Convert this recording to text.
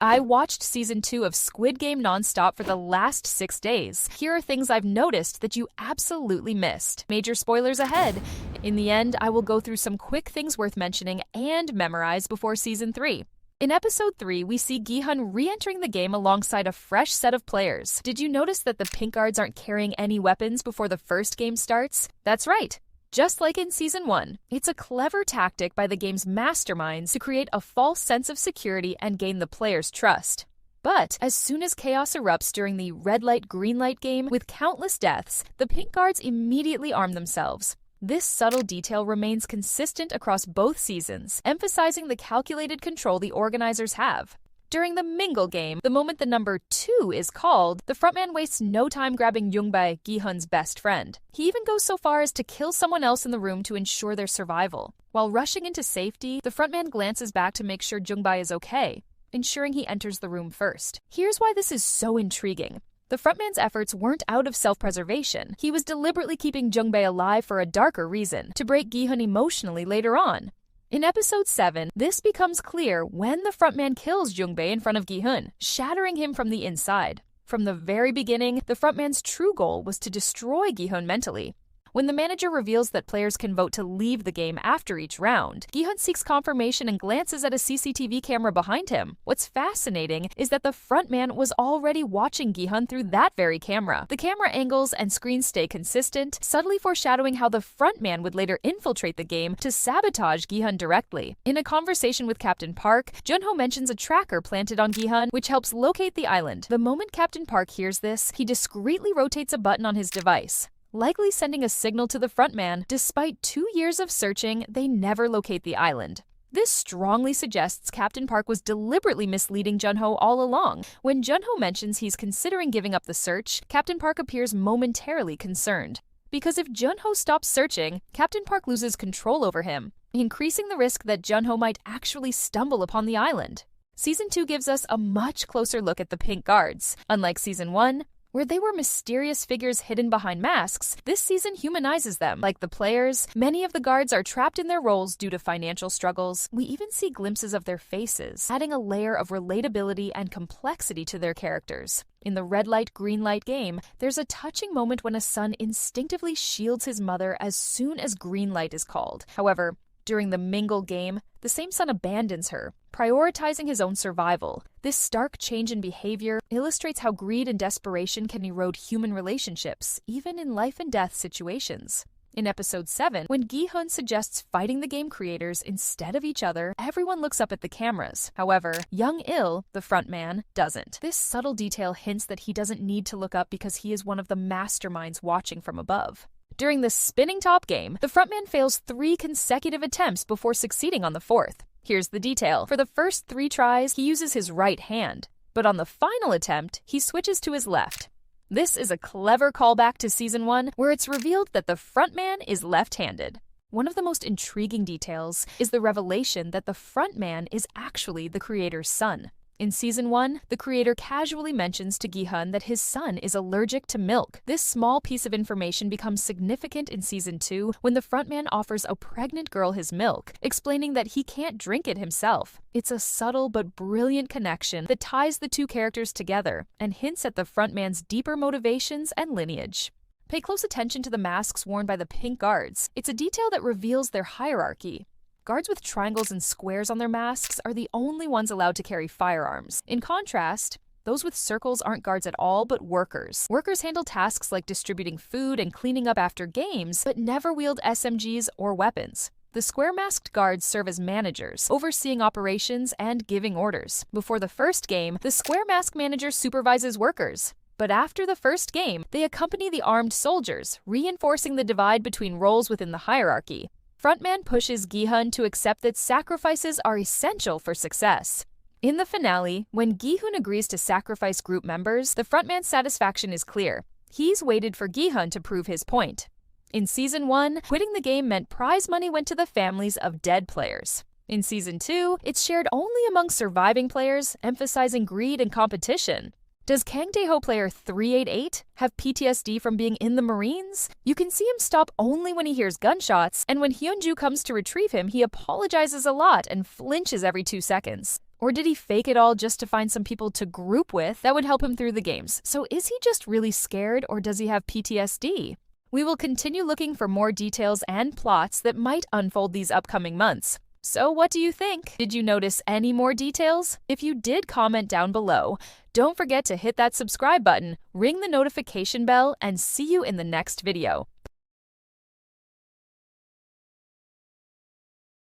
I watched season 2 of Squid Game nonstop for the last 6 days. Here are things I've noticed that you absolutely missed. Major spoilers ahead. In the end, I will go through some quick things worth mentioning and memorize before season 3. In episode 3, we see Gi-hun re-entering the game alongside a fresh set of players. Did you notice that the pink guards aren't carrying any weapons before the first game starts? That's right. Just like in Season 1, it's a clever tactic by the game's masterminds to create a false sense of security and gain the players' trust. But as soon as chaos erupts during the red light, green light game with countless deaths, the pink guards immediately arm themselves. This subtle detail remains consistent across both seasons, emphasizing the calculated control the organizers have. During the Mingle game, the moment the number 2 is called, the frontman wastes no time grabbing Yoongbye, Gi-hun's best friend. He even goes so far as to kill someone else in the room to ensure their survival. While rushing into safety, the frontman glances back to make sure Yoongbye is okay, ensuring he enters the room first. Here's why this is so intriguing. The frontman's efforts weren't out of self-preservation. He was deliberately keeping Yoongbye alive for a darker reason, to break Gi-hun emotionally later on. In episode 7, this becomes clear when the frontman kills Yoongbye in front of Gi-hun, shattering him from the inside. From the very beginning, the frontman's true goal was to destroy Gi-hun mentally. When the manager reveals that players can vote to leave the game after each round, Gi-hun seeks confirmation and glances at a CCTV camera behind him. What's fascinating is that the frontman was already watching Gi-hun through that very camera. The camera angles and screens stay consistent, subtly foreshadowing how the frontman would later infiltrate the game to sabotage Gi-hun directly. In a conversation with Captain Park, Junho mentions a tracker planted on Gi-hun, which helps locate the island. The moment Captain Park hears this, he discreetly rotates a button on his device, likely sending a signal to the frontman. Despite 2 years of searching, they never locate the island. This strongly suggests Captain Park was deliberately misleading Junho all along. When Junho mentions he's considering giving up the search, Captain Park appears momentarily concerned. Because if Junho stops searching, Captain Park loses control over him, increasing the risk that Junho might actually stumble upon the island. Season 2 gives us a much closer look at the pink guards. Unlike Season 1, where they were mysterious figures hidden behind masks, this season humanizes them. Like the players, many of the guards are trapped in their roles due to financial struggles. We even see glimpses of their faces, adding a layer of relatability and complexity to their characters. In the red light, green light game, there's a touching moment when a son instinctively shields his mother as soon as green light is called. However, during the Mingle game, the same son abandons her, prioritizing his own survival. This stark change in behavior illustrates how greed and desperation can erode human relationships, even in life and death situations. In episode 7, when Gi-hun suggests fighting the game creators instead of each other, everyone looks up at the cameras. However, Young Il, the frontman, doesn't. This subtle detail hints that he doesn't need to look up because he is one of the masterminds watching from above. During the spinning top game, the frontman fails 3 consecutive attempts before succeeding on the 4th. Here's the detail. For the first 3 tries, he uses his right hand, but on the final attempt, he switches to his left. This is a clever callback to Season 1, where it's revealed that the frontman is left-handed. One of the most intriguing details is the revelation that the frontman is actually the creator's son. In Season 1, the creator casually mentions to Gi-hun that his son is allergic to milk. This small piece of information becomes significant in Season 2 when the frontman offers a pregnant girl his milk, explaining that he can't drink it himself. It's a subtle but brilliant connection that ties the 2 characters together and hints at the frontman's deeper motivations and lineage. Pay close attention to the masks worn by the pink guards. It's a detail that reveals their hierarchy. Guards with triangles and squares on their masks are the only ones allowed to carry firearms. In contrast, those with circles aren't guards at all, but workers. Workers handle tasks like distributing food and cleaning up after games, but never wield SMGs or weapons. The square-masked guards serve as managers, overseeing operations and giving orders. Before the first game, the square-mask manager supervises workers. But after the first game, they accompany the armed soldiers, reinforcing the divide between roles within the hierarchy. Frontman pushes Gi-hun to accept that sacrifices are essential for success. In the finale, when Gi-hun agrees to sacrifice group members, the frontman's satisfaction is clear. He's waited for Gi-hun to prove his point. In Season 1, quitting the game meant prize money went to the families of dead players. In Season 2, it's shared only among surviving players, emphasizing greed and competition. Does Kang Dae-ho player 388 have PTSD from being in the Marines? You can see him stop only when he hears gunshots, and when Hyunju comes to retrieve him, he apologizes a lot and flinches every 2 seconds. Or did he fake it all just to find some people to group with that would help him through the games? So is he just really scared, or does he have PTSD? We will continue looking for more details and plots that might unfold these upcoming months. So what do you think? Did you notice any more details? If you did, comment down below. Don't forget to hit that subscribe button, ring the notification bell, and see you in the next video.